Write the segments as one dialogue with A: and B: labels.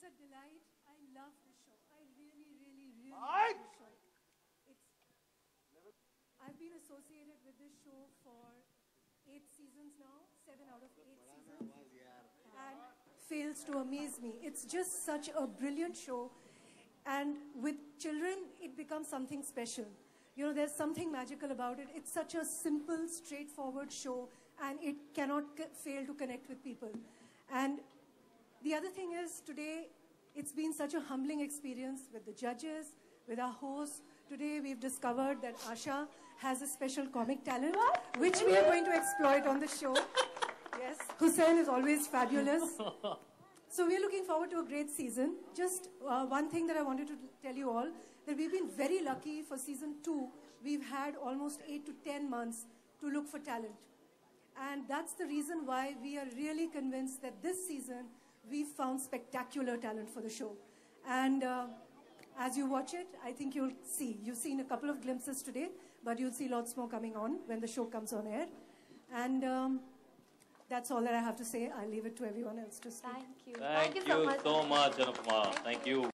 A: It's a delight. I love the show. I really love the show. It's, I've been associated with this show for 8 seasons now, 7 out of 8 seasons, and fails to amaze me. It's just such a brilliant show, and with children, it becomes something special. You know, there's something magical about it. It's such a simple, straightforward show, and it cannot fail to connect with people. And the other thing is, today, it's been such a humbling experience with the judges, with our hosts. Today, we've discovered that Asha has a special comic talent, which we are going to exploit on the show. Yes, Hussain is always fabulous. So we're looking forward to a great season. Just one thing that I wanted to tell you all, that we've been very lucky for season 2. We've had almost 8 to 10 months to look for talent. And that's the reason why we are really convinced that this season, we've found spectacular talent for the show. And as you watch it, I think you'll see. You've seen a couple of glimpses today, but you'll see lots more coming on when the show comes on air. And that's all that I have to say. I'll leave it to everyone else to speak.
B: Thank you.
C: Thank you so much, Anupama. Thank you.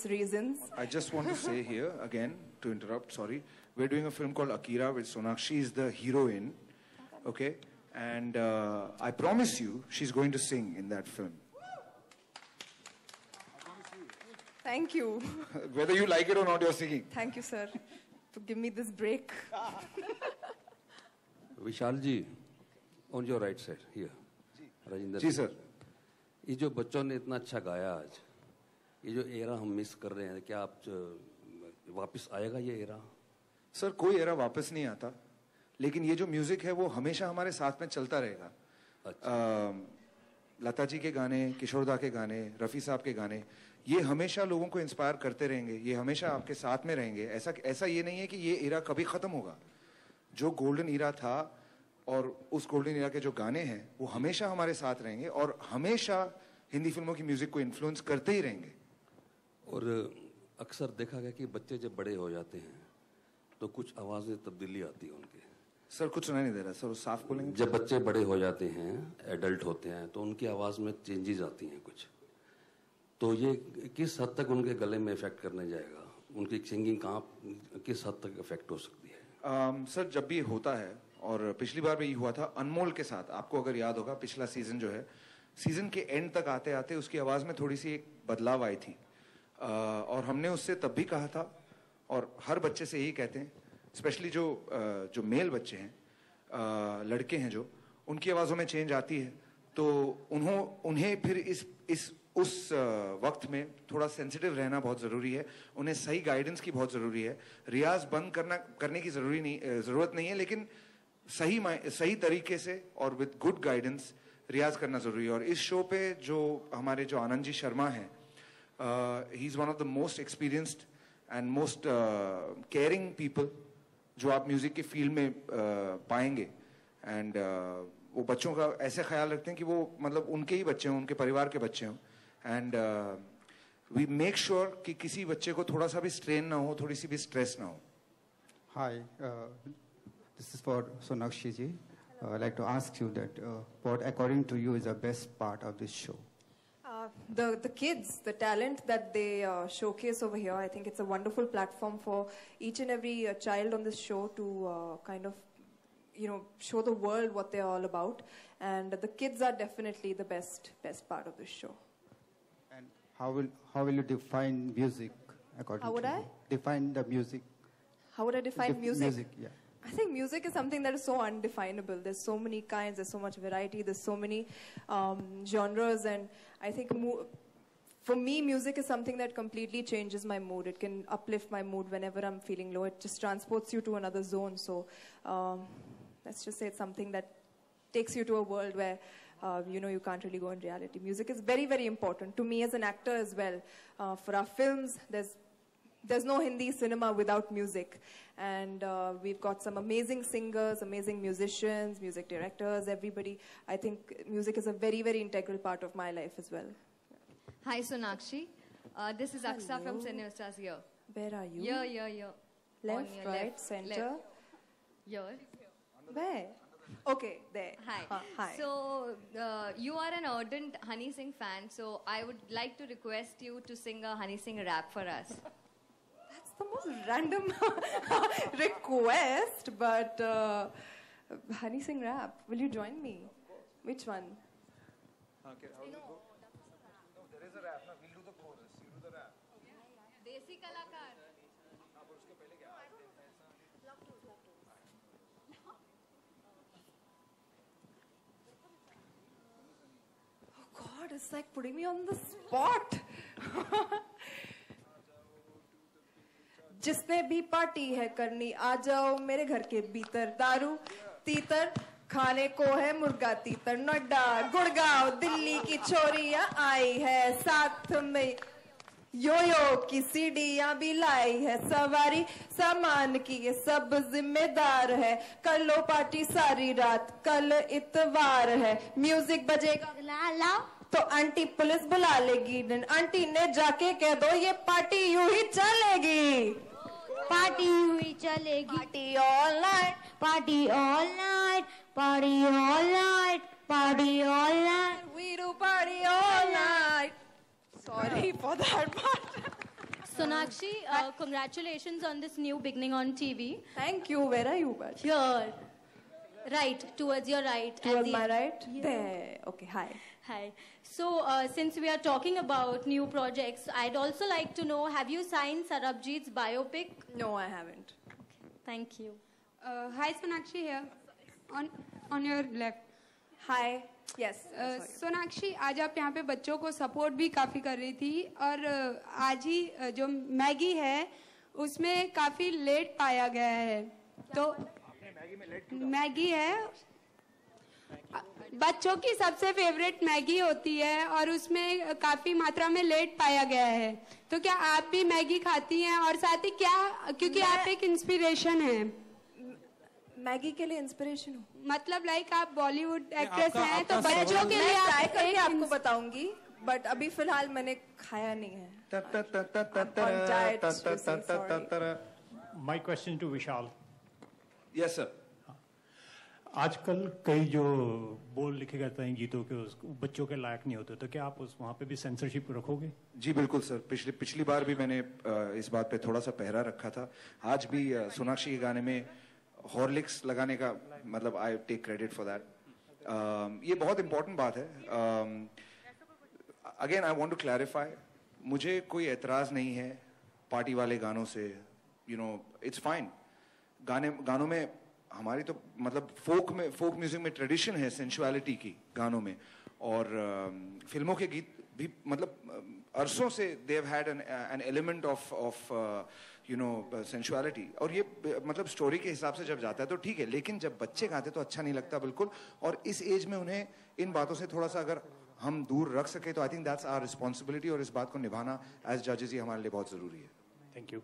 D: Reasons.
E: I just want to say here, again, to interrupt, sorry, we're doing a film called Akira, which Sonakshi is the heroine, okay? And I promise you, she's going to sing in that film.
D: Thank you.
E: Whether you like it or not, you're singing.
D: Thank you, sir, to give me this break.
F: Vishal ji, on your right side, here. Rajendra
E: ji sir.
F: ये जो बच्चों ने इतना अच्छा गाया आज, ये जो एरा हम मिस कर रहे हैं, क्या आप वापस आएगा ये एरा?
E: सर, कोई एरा वापस नहीं आता, लेकिन ये जो म्यूजिक है वो हमेशा हमारे साथ में चलता रहेगा. अच्छा. लता जी के गाने, किशोरदा के गाने, रफ़ी साहब के गाने, ये हमेशा लोगों को इंस्पायर करते रहेंगे. ये हमेशा आपके साथ में रहेंगे. ऐसा ये नहीं है कि ये एरा कभी खत्म होगा. जो गोल्डन एरा था और उस गोल्डन एरा के जो गाने हैं वो हमेशा हमारे साथ रहेंगे और हमेशा हिंदी फिल्मों की म्यूजिक को इन्फ्लुएंस करते ही रहेंगे.
F: और अक्सर देखा गया कि बच्चे जब बड़े हो जाते हैं तो कुछ आवाज़ में तब्दीली आती है उनके.
E: सर कुछ सुनाई नहीं दे रहा सर, साफ बोलेंगे.
F: जब बच्चे बड़े हो जाते हैं, एडल्ट होते हैं, तो उनकी आवाज़ में चेंजेस आती हैं कुछ. तो ये किस हद तक उनके गले में इफेक्ट करने जाएगा? उनकी सिंगिंग कहाँ किस हद तक इफेक्ट हो सकती है?
E: सर जब भी होता है, और पिछली बार भी ये हुआ था अनमोल के साथ, आपको अगर याद होगा पिछला सीजन जो है, सीजन के एंड तक आते आते उसकी आवाज़ में थोड़ी सी एक बदलाव आई थी. और हमने उससे तब भी कहा था, और हर बच्चे से यही कहते हैं, स्पेशली जो मेल बच्चे हैं, लड़के हैं जो, उनकी आवाज़ों में चेंज आती है, तो उन्हें फिर उस वक्त में थोड़ा सेंसिटिव रहना बहुत ज़रूरी है. उन्हें सही गाइडेंस की बहुत ज़रूरी है. रियाज बंद करने की ज़रूरत नहीं है, लेकिन सही तरीके से और विद गुड गाइडेंस रियाज करना ज़रूरी है. और इस शो पे जो हमारे जो आनंद जी शर्मा हैं, he is one of the most experienced and most caring people जो आप म्यूज़िक की फील्ड में पाएंगे. एंड वो बच्चों का ऐसे ख्याल रखते हैं कि वो मतलब उनके ही बच्चे हों, उनके परिवार के बच्चे हों. एंड वी मेक श्योर कि किसी बच्चे को थोड़ा सा भी स्ट्रेन ना हो, थोड़ी सी भी स्ट्रेस ना हो.
G: Hi, this is for Sonakshi ji. I'd like to ask you that what according to you is the best part of this show?
D: The kids, the talent that they showcase over here, I think it's a wonderful platform for each and every child on this show to kind of, show the world what they're all about. And the kids are definitely the best part of this show.
G: And how will you define music according
D: How would
G: to
D: I?
G: you? Define the music.
D: How would I define music?
G: Music, yeah.
D: I think music is something that is so undefinable. There's so many kinds, there's so much variety, there's so many genres, and I think for me, music is something that completely changes my mood. It can uplift my mood whenever I'm feeling low. It just transports you to another zone. So let's just say it's something that takes you to a world where you can't really go in reality. Music is very, very important to me as an actor as well. For our films, there's no Hindi cinema without music. And we've got some amazing singers, amazing musicians, music directors, everybody. I think music is a very, very integral part of my life as well.
B: Hi, Sonakshi. This is Aksa from Cinestars here.
D: Where are you?
B: Here.
D: Left,
B: On your
D: right, center?
B: Left. Here.
D: Where? Okay, there.
B: Hi.
D: Hi.
B: So, you are an ardent Honey Singh fan, so I would like to request you to sing a Honey Singh rap for us.
D: That's the most random request, but Honey Singh rap. Will you join me? Which one?
E: Okay, how will it go? No, there is a rap. No, we'll do the chorus. You do the rap.
B: Desi Kalakar.
D: Oh God, it's like putting me on the spot. जिसने भी party है करनी आ जाओ मेरे घर के भीतर दारू तीतर खाने को है मुर्गा तीतर नोएडा गुड़गांव दिल्ली की छोरियां आई है साथ में यो की सीढ़ियां भी लाई है सवारी सामान की ये सब जिम्मेदार है कर लो पार्टी सारी रात कल इतवार है म्यूजिक बजेगा ला तो आंटी पुलिस बुला लेगी आंटी ने जाके कह दो ये पार्टी यूं ही चलेगी
H: पार्टी हुई चलेगी
D: party all night
H: party all night party all night party all night
D: we do party all night sorry for that part
H: Sonakshi, congratulations on this new beginning on TV.
D: Thank you. Where are you, but
H: Here. Right, towards your right.
D: towards my right? There. Okay, hi.
H: Hi. So, since we are talking about new projects, I'd also like to know, have you signed Sarabjit's biopic?
D: No, I haven't.
H: Thank you.
I: Hi, Sonakshi here. On your left.
D: Hi. Yes.
I: Sonakshi आज आप यहाँ पे बच्चों को support भी काफी कर रही थी और आज ही जो मैगी है उसमें काफी लेट पाया गया है तो मैगी है बच्चों की सबसे फेवरेट मैगी होती है और उसमें काफी मात्रा में लेट पाया गया है तो क्या आप भी मैगी खाती हैं और साथ ही क्या क्योंकि आप एक इंस्पिरेशन हैं
D: मैगी के लिए इंस्पिरेशन हूँ
I: मतलब लाइक आप बॉलीवुड एक्ट्रेस हैं तो बच्चों के लिए
D: ट्राई
I: आप
D: करके आपको बताऊंगी बट अभी फिलहाल मैंने खाया नहीं है
J: My question to Vishal.
E: Yes, sir.
J: आजकल कई जो बोल लिखे जाते हैं गीतों के बच्चों के लायक नहीं होते तो क्या आप वहाँ पे भी सेंसरशिप रखोगे?
E: जी बिल्कुल सर पिछली बार भी मैंने इस बात पे थोड़ा सा पहरा रखा था आज भी सोनाक्षी के गाने में हॉर्लिक्स लगाने का मतलब I take credit for that ये बहुत इंपॉर्टेंट बात है again I want to clarify मुझे कोई एतराज नहीं है पार्टी वाले गानों से यू नो इट्स फाइन गानों में हमारी तो मतलब फोक म्यूजिक में ट्रेडिशन है सेंसुअलिटी की गानों में और फिल्मों के गीत भी मतलब अरसों से they have had an element of you know sensuality और ये मतलब स्टोरी के हिसाब से जब जाता है तो ठीक है लेकिन जब बच्चे गाते तो अच्छा नहीं लगता बिल्कुल और इस एज में उन्हें इन बातों से थोड़ा सा अगर हम दूर रख सके तो I think that's our responsibility और इस बात को निभाना एज जजेस ही हमारे लिए बहुत जरूरी है
J: थैंक यू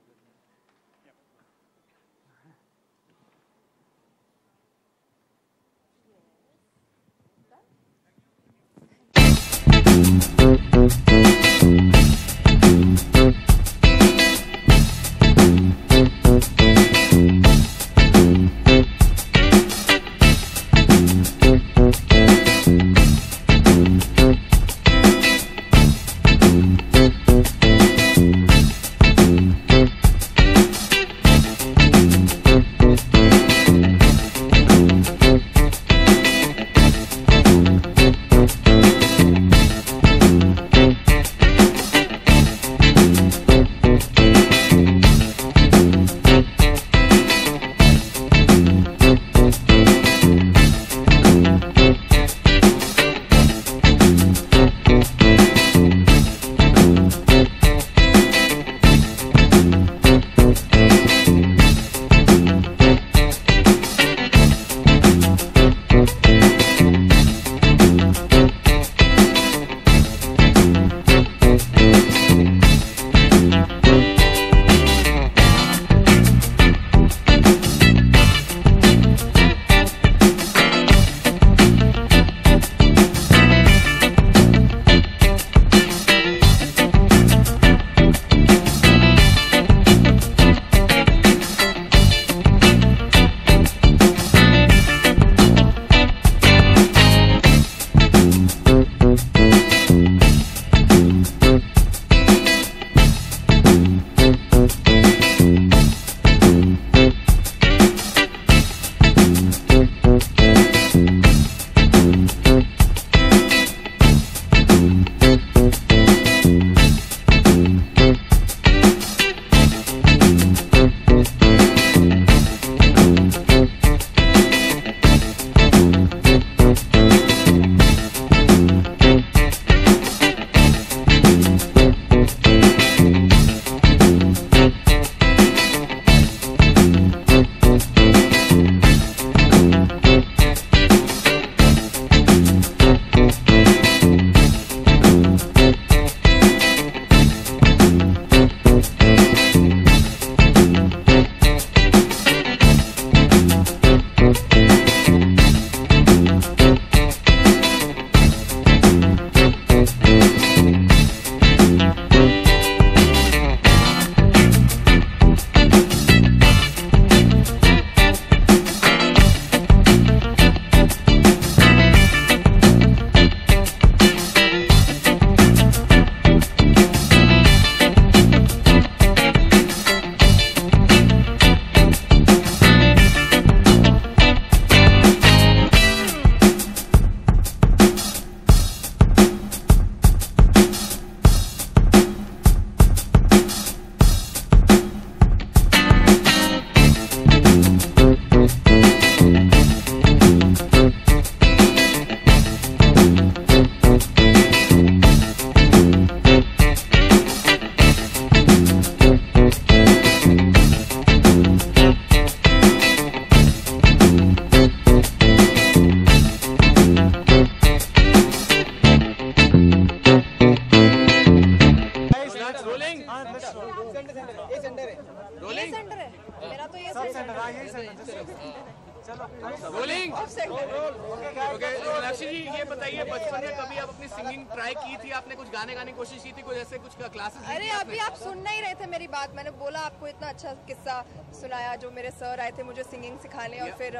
K: रोलिंग। ओके सोनाक्षी जी, ये बताइए बचपन में कभी आप अपनी सिंगिंग ट्राई की थी? आपने कुछ गाने गाने की कोशिश की थी? कुछ ऐसे कुछ क्लासेस?
D: अरे अभी आप सुन नहीं रहे थे मेरी बात। मैंने बोला आपको इतना अच्छा किस्सा सुनाया जो मेरे सर आए थे मुझे सिंगिंग सिखाने और फिर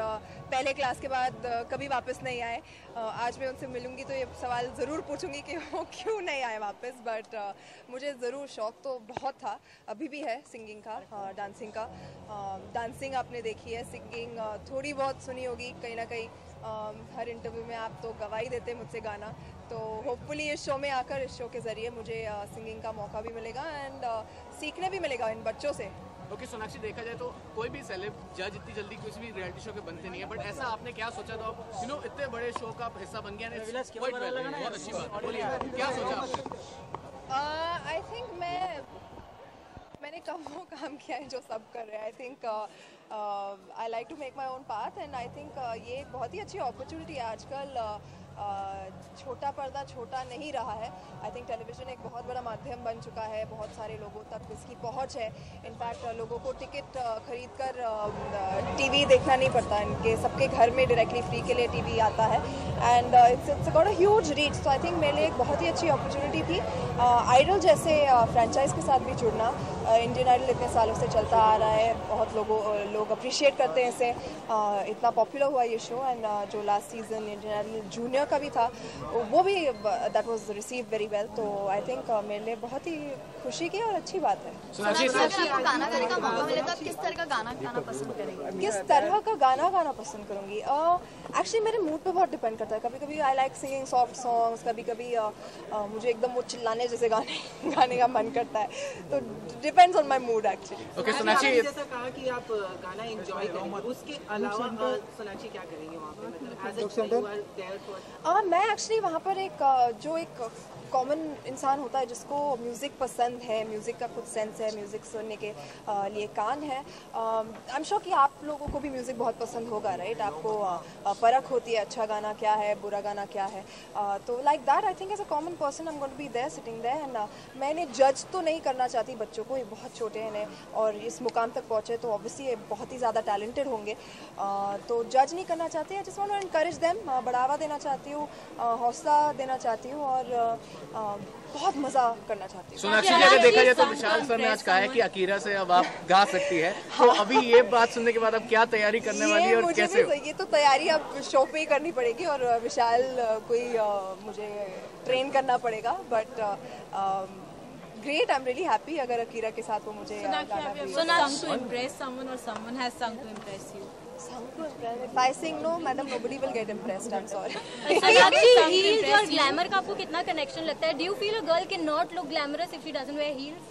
D: पहले क्लास के बाद कभी वापस नहीं आए। आज मैं उनसे मिलूंगी तो ये सवाल ज़रूर पूछूंगी कि वो क्यों नहीं आए वापस। बट मुझे ज़रूर शौक तो बहुत था, अभी भी है सिंगिंग का, डांसिंग का। डांसिंग आपने देखी है, सिंगिंग थोड़ी बहुत सुनी होगी कहीं ना कहीं। हर इंटरव्यू में आप तो गवाही देते मुझसे गाना, तो होपफुली इस शो में आकर इस शो के ज़रिए मुझे सिंगिंग का मौका भी मिलेगा एंड सीखने भी मिलेगा इन बच्चों से।
K: ओके सोनाक्षी, देखा जाए तो कोई भी सेलेब जज इतनी जल्दी किसी भी रियलिटी शो के बनते नहीं है, बट ऐसा आपने क्या सोचा था? इतने बड़े शो का हिस्सा बन गया, बहुत अच्छी बात। बोलिए क्या सोचा?
D: आई थिंक मैंने कम वो काम किया है जो सब कर रहे हैं। I think I like to make my own path and I think ये एक बहुत ही अच्छी अपॉर्चुनिटी है। आजकल छोटा पर्दा छोटा नहीं रहा है। आई थिंक टेलीविज़न एक बहुत बड़ा माध्यम बन चुका है, बहुत सारे लोगों तक इसकी पहुंच है। इनफैक्ट लोगों को टिकट खरीद कर टीवी देखना नहीं पड़ता, इनके सबके घर में डायरेक्टली फ्री के लिए टीवी आता है and it's got a huge reach. तो आई थिंक मेरे लिए एक बहुत ही अच्छी अपॉर्चुनिटी थी आइडल जैसे फ्रेंचाइज के साथ भी जुड़ना। इंडियन आइडल इतने सालों से चलता आ रहा है, बहुत लोग अप्रिशिएट करते हैं इसे, इतना पॉपुलर हुआ ये शो एंड जो last season Indian Idol junior का भी था वो भी that was received very well. तो आई थिंक मेरे लिए बहुत ही खुशी की और अच्छी बात है।
B: आपको गाना गाने का मौका मिले तो आप किस तरह का गाना गाना पसंद करेंगे?
D: किस तरह का गाना गाना पसंद करूँगी? एक्चुअली मेरे मूड पे बहुत डिपेंड करता है। कभी कभी I like singing soft songs, कभी कभी मुझे एकदम वो चिल्लाने जैसे गाने का मन करता है। तो depends on my mood actually.
K: Okay Sonakshi,
L: जैसा कहा कि आप गाना एंजॉय करेंगे, उसके अलावा सोनाक्षी क्या करेंगे वहाँ पे? मतलब
D: मैं एक्चुअली वहाँ पर एक कॉमन इंसान होता है जिसको म्यूज़िक पसंद है, म्यूज़िक का कुछ सेंस है, म्यूज़िक सुनने के लिए कान है। आई एम श्योर कि आप लोगों को भी म्यूज़िक बहुत पसंद होगा, राइट? आपको परख होती है अच्छा गाना क्या है, बुरा गाना क्या है। तो like that I think as a common person I am going to be there sitting there and मैं इन्हें जज तो नहीं करना चाहती बच्चों को, ये बहुत छोटे हैं इन्हें, और इस मुकाम तक पहुँचे तो ऑब्वियसली ये बहुत ही ज़्यादा टैलेंटेड होंगे। तो जज नहीं करना चाहती, I just want to encourage them, बढ़ावा देना चाहती हूँ, हौसला देना चाहती हूँ और बहुत मजा करना चाहती हूँ।
K: सोनाक्षी जी, अगर देखा जाए तो विशाल सर ने आज कहा है कि अकीरा से अब आप गा सकती है, तो अभी ये बात सुनने के बाद अब क्या तैयारी करने वाली है और कैसे?
D: ये तो तैयारी अब शो पे ही करनी पड़ेगी और विशाल कोई मुझे ट्रेन करना पड़ेगा। But great, I am really happy अगर अकीरा के साथ वो मुझे If I sing no, madam, nobody will get impressed. I'm sorry.
H: Heels और glamour का आपको कितना connection लगता है? Do you feel a girl cannot look glamorous if she doesn't wear heels?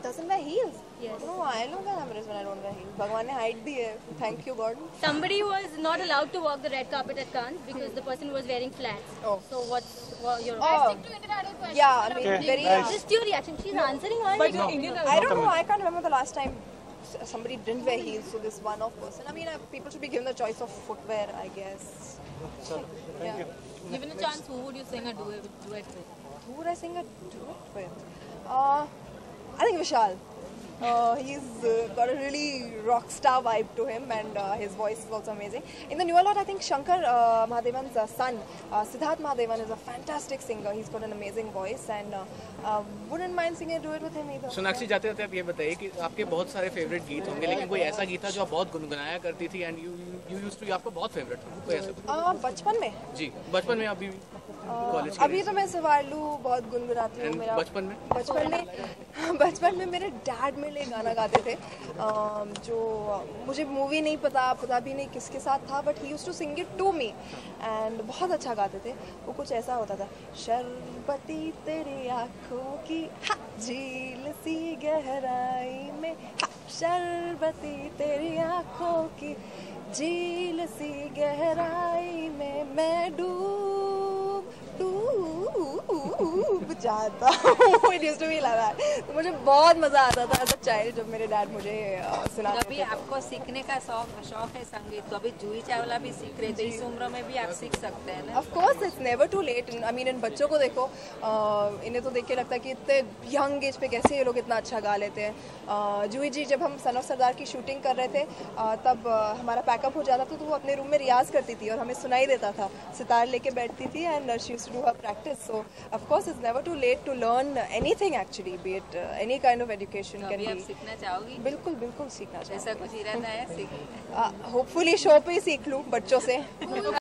D: Doesn't wear heels?
H: Yes.
D: No, I look glamorous when I don't wear heels. भगवान ने height दी है. Thank you God.
H: Somebody was not allowed to walk the red carpet at Cannes because the person was wearing flats.
D: Oh.
H: So what's your
D: Yeah, I mean, very.
H: Just your reaction. She's answering all.
D: But I don't know. I can't remember the last time somebody didn't wear heels, so this one-off person. I mean, people should be given the choice of footwear, I guess.
L: Thank you.
M: Given a chance, who would you sing a duet with?
D: Who would I sing a duet with? I think Vishal. He's got a really rock star vibe to him and his voice is also amazing. In the newer lot, I think Shankar Mahadevan's son, Siddharth Mahadevan, is a fantastic singer. He's got an amazing voice and wouldn't mind singing a duet with him either.
K: Sonakshi, जाते जाते आप ये बताइए कि आपके बहुत सारे favourite गीत होंगे, लेकिन कोई ऐसा गीत था जो आप बहुत गुनगुनाया करती थी एंड यू यूज्ड टू, आपका बहुत फेवरेट था, कोई ऐसा?
D: बचपन में?
K: जी, बचपन में, अभी कॉलेज के?
D: अभी तो मैं सवालू बहुत गुनगुनाती हूँ। मेरा बचपन में मेरे डैड मेरे लिए गाना गाते थे जो मुझे मूवी नहीं पता भी नहीं किसके साथ था, but he used to sing it to me and बहुत अच्छा गाते थे। वो कुछ ऐसा होता था, शरबती तेरी आँखों की झील सी गहराई में, शरबती तेरी आँखों की झील सी गहराई में मैं डूब याद था. It used to be like that. तो मुझे बहुत मजा आता था as a child जब मेरे डैड मुझे सुनाते थे.
M: अभी आपको सीखने का शौक है संगीत, तो अभी जूही चावला भी सीख रहे, तो इस उम्र में भी आप सीख सकते हैं ना.
D: Of course, it's never too late. I mean, इन बच्चों को देखो, इन्हें तो देख के लगता है कि इतने यंग एज पे कैसे ये लोग इतना अच्छा गा लेते हैं. जूही जी जब हम सन ऑफ सरदार की शूटिंग कर रहे थे तब हमारा पैकअप हो जाता था तो वो अपने रूम में रियाज करती थी और हमें सुनाई देता था. सितार लेके बैठती थी and she used to do her practice. So of course it's never too late to learn anything actually, be it any kind of education can be.
M: सीखना चाहोगी?
D: बिल्कुल बिल्कुल सीखना चाहूँगी.
M: ऐसा कुछ इरादा है सीखने?
D: होपफुली शो पे ही सीख लूँ बच्चों से.